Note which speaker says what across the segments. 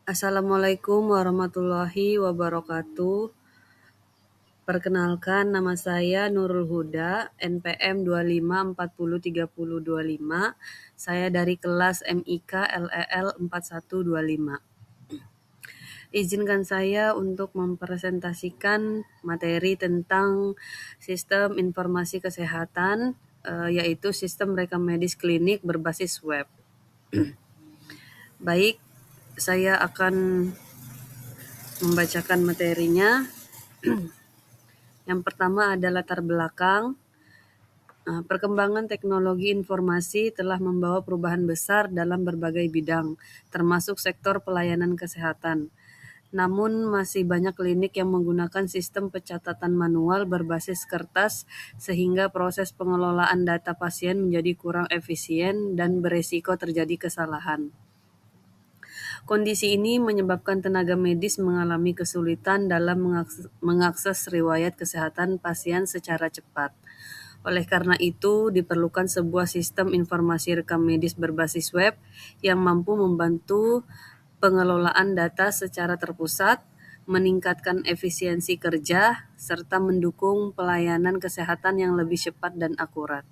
Speaker 1: Assalamualaikum warahmatullahi wabarakatuh. Perkenalkan, nama saya Nurul Huda, NPM 25403025. Saya dari kelas MIK LEL 4125. Izinkan saya untuk mempresentasikan materi tentang sistem informasi kesehatan, yaitu sistem rekam medis klinik berbasis web. Baik, saya akan membacakan materinya. Yang pertama ada latar belakang. Perkembangan teknologi informasi telah membawa perubahan besar dalam berbagai bidang, termasuk sektor pelayanan kesehatan. Namun masih banyak klinik yang menggunakan sistem pencatatan manual berbasis kertas sehingga proses pengelolaan data pasien menjadi kurang efisien dan beresiko terjadi kesalahan. Kondisi ini menyebabkan tenaga medis mengalami kesulitan dalam mengakses riwayat kesehatan pasien secara cepat. Oleh karena itu, diperlukan sebuah sistem informasi rekam medis berbasis web yang mampu membantu pengelolaan data secara terpusat, meningkatkan efisiensi kerja, serta mendukung pelayanan kesehatan yang lebih cepat dan akurat.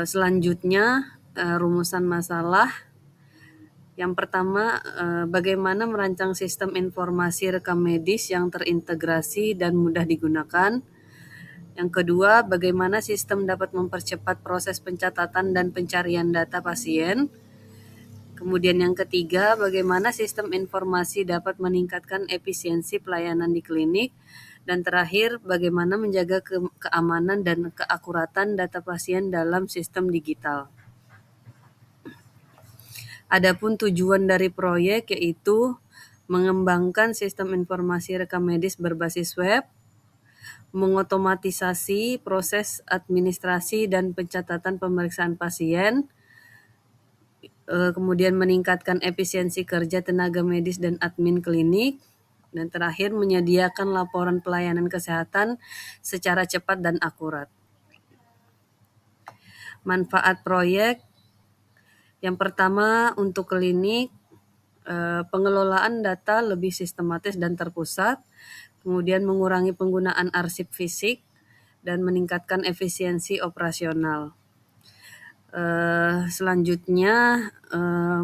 Speaker 1: Selanjutnya, rumusan masalah. Yang pertama, bagaimana merancang sistem informasi rekam medis yang terintegrasi dan mudah digunakan. Yang kedua, bagaimana sistem dapat mempercepat proses pencatatan dan pencarian data pasien. Kemudian yang ketiga, bagaimana sistem informasi dapat meningkatkan efisiensi pelayanan di klinik. Dan terakhir, bagaimana menjaga keamanan dan keakuratan data pasien dalam sistem digital. Adapun tujuan dari proyek yaitu mengembangkan sistem informasi rekam medis berbasis web, mengotomatisasi proses administrasi dan pencatatan pemeriksaan pasien, kemudian meningkatkan efisiensi kerja tenaga medis dan admin klinik, dan terakhir menyediakan laporan pelayanan kesehatan secara cepat dan akurat. Manfaat proyek yang pertama untuk klinik, pengelolaan data lebih sistematis dan terpusat, kemudian mengurangi penggunaan arsip fisik, dan meningkatkan efisiensi operasional. Selanjutnya,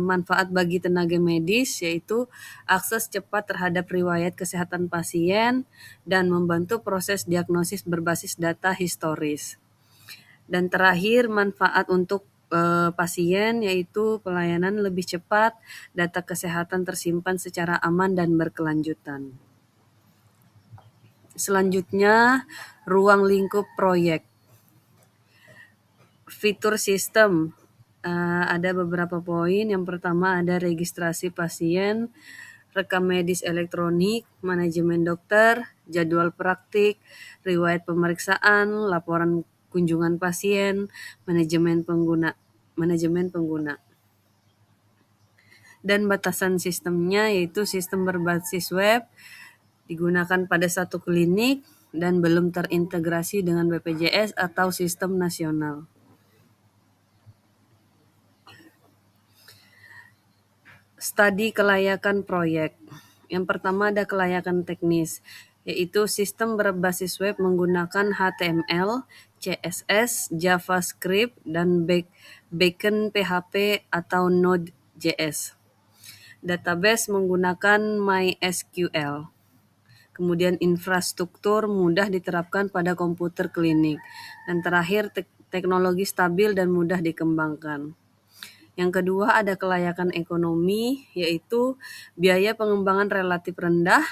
Speaker 1: manfaat bagi tenaga medis yaitu akses cepat terhadap riwayat kesehatan pasien dan membantu proses diagnosis berbasis data historis. Dan terakhir, manfaat untuk pasien yaitu pelayanan lebih cepat, data kesehatan tersimpan secara aman dan berkelanjutan. Selanjutnya, ruang lingkup proyek. Fitur sistem, ada beberapa poin. Yang pertama ada registrasi pasien, rekam medis elektronik, manajemen dokter, jadwal praktik, riwayat pemeriksaan, laporan kunjungan pasien, manajemen pengguna. Dan batasan sistemnya yaitu sistem berbasis web digunakan pada satu klinik dan belum terintegrasi dengan BPJS atau sistem nasional. Studi kelayakan proyek. Yang pertama ada kelayakan teknis, yaitu sistem berbasis web menggunakan HTML, CSS, JavaScript, dan backend PHP atau Node.js. Database menggunakan MySQL. Kemudian infrastruktur mudah diterapkan pada komputer klinik. Dan terakhir teknologi stabil dan mudah dikembangkan. Yang kedua ada kelayakan ekonomi, yaitu biaya pengembangan relatif rendah,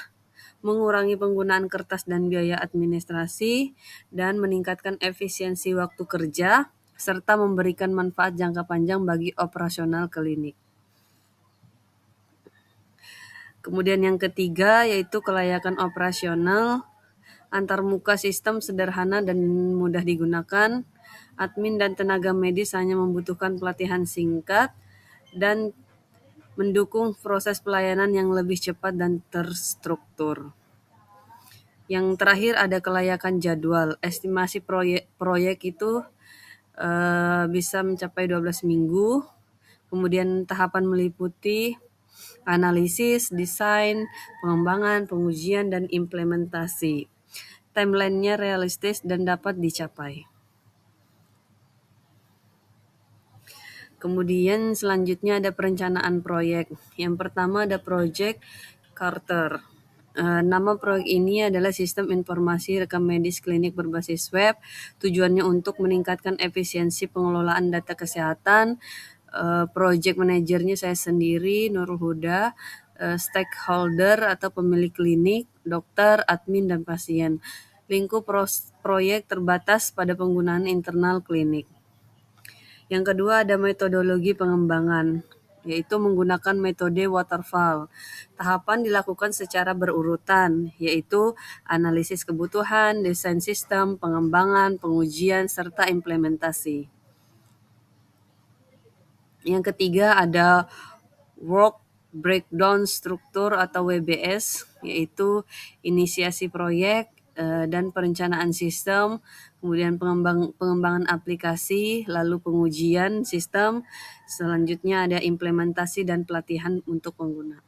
Speaker 1: mengurangi penggunaan kertas dan biaya administrasi, dan meningkatkan efisiensi waktu kerja, serta memberikan manfaat jangka panjang bagi operasional klinik. Kemudian yang ketiga yaitu kelayakan operasional, antarmuka sistem sederhana dan mudah digunakan, admin dan tenaga medis hanya membutuhkan pelatihan singkat, dan mendukung proses pelayanan yang lebih cepat dan terstruktur. Yang terakhir ada kelayakan jadwal. Estimasi proyek itu bisa mencapai 12 minggu. Kemudian tahapan meliputi analisis, desain, pengembangan, pengujian, dan implementasi. Timeline-nya realistis dan dapat dicapai. Kemudian selanjutnya ada perencanaan proyek. Yang pertama ada Project Carter. Nama proyek ini adalah Sistem Informasi Rekam Medis Klinik Berbasis Web. Tujuannya untuk meningkatkan efisiensi pengelolaan data kesehatan. Project manajernya saya sendiri, Nurul Huda. Stakeholder atau pemilik klinik, dokter, admin, dan pasien. Lingkup proyek terbatas pada penggunaan internal klinik. Yang kedua ada metodologi pengembangan, yaitu menggunakan metode waterfall. Tahapan dilakukan secara berurutan, yaitu analisis kebutuhan, desain sistem, pengembangan, pengujian, serta implementasi. Yang ketiga ada work breakdown struktur atau WBS, yaitu inisiasi proyek dan perencanaan sistem, kemudian pengembangan aplikasi, lalu pengujian sistem, selanjutnya ada implementasi dan pelatihan untuk pengguna.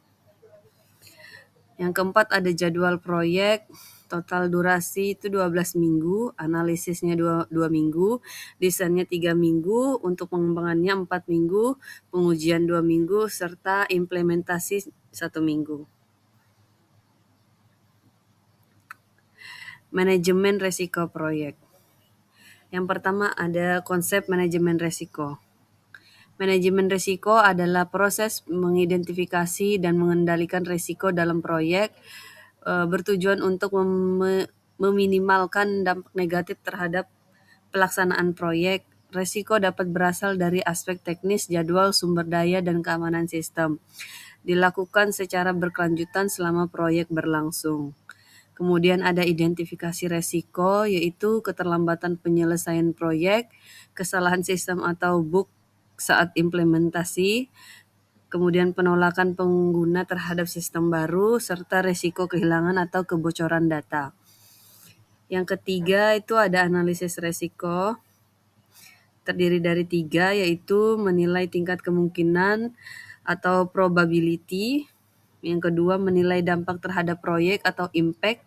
Speaker 1: Yang keempat ada jadwal proyek, total durasi itu 12 minggu, analisisnya 2 minggu, desainnya 3 minggu, untuk pengembangannya 4 minggu, pengujian 2 minggu, serta implementasi 1 minggu. Manajemen resiko proyek. Yang pertama ada konsep manajemen resiko. Manajemen risiko adalah proses mengidentifikasi dan mengendalikan risiko dalam proyek, bertujuan untuk meminimalkan dampak negatif terhadap pelaksanaan proyek. Risiko dapat berasal dari aspek teknis, jadwal, sumber daya, dan keamanan sistem. Dilakukan secara berkelanjutan selama proyek berlangsung. Kemudian ada identifikasi risiko, yaitu keterlambatan penyelesaian proyek, kesalahan sistem atau bug saat implementasi, kemudian penolakan pengguna terhadap sistem baru, serta risiko kehilangan atau kebocoran data. Yang ketiga itu ada analisis risiko, terdiri dari 3, yaitu menilai tingkat kemungkinan atau probability. Yang kedua menilai dampak terhadap proyek atau impact.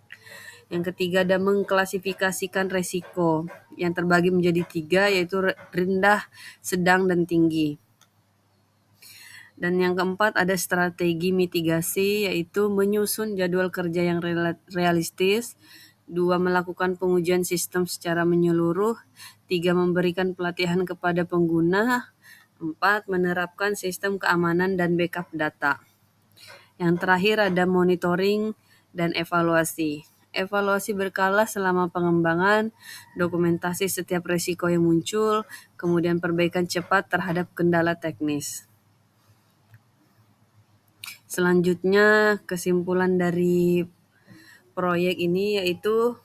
Speaker 1: Yang ketiga ada mengklasifikasikan risiko, yang terbagi menjadi 3, yaitu rendah, sedang, dan tinggi. Dan yang keempat ada strategi mitigasi, yaitu menyusun jadwal kerja yang realistis. 2, melakukan pengujian sistem secara menyeluruh. 3, memberikan pelatihan kepada pengguna. 4, menerapkan sistem keamanan dan backup data. Yang terakhir ada monitoring dan evaluasi. Evaluasi berkala selama pengembangan, dokumentasi setiap risiko yang muncul, kemudian perbaikan cepat terhadap kendala teknis. Selanjutnya kesimpulan dari proyek ini yaitu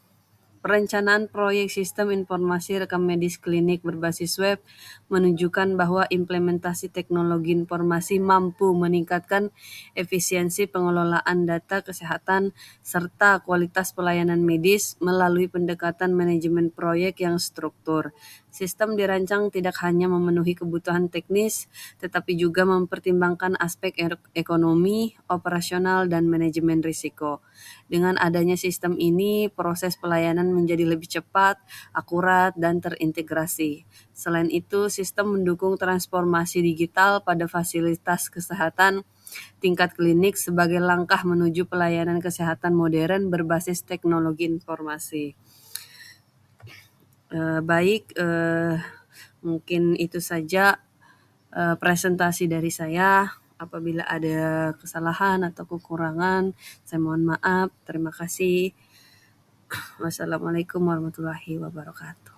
Speaker 1: perencanaan proyek sistem informasi rekam medis klinik berbasis web menunjukkan bahwa implementasi teknologi informasi mampu meningkatkan efisiensi pengelolaan data kesehatan serta kualitas pelayanan medis melalui pendekatan manajemen proyek yang struktur. Sistem dirancang tidak hanya memenuhi kebutuhan teknis, tetapi juga mempertimbangkan aspek ekonomi, operasional, dan manajemen risiko. Dengan adanya sistem ini, proses pelayanan menjadi lebih cepat, akurat, dan terintegrasi. Selain itu, sistem mendukung transformasi digital pada fasilitas kesehatan tingkat klinik sebagai langkah menuju pelayanan kesehatan modern berbasis teknologi informasi. Baik, mungkin itu saja presentasi dari saya. Apabila ada kesalahan atau kekurangan, saya mohon maaf. Terima kasih. Wassalamualaikum warahmatullahi wabarakatuh.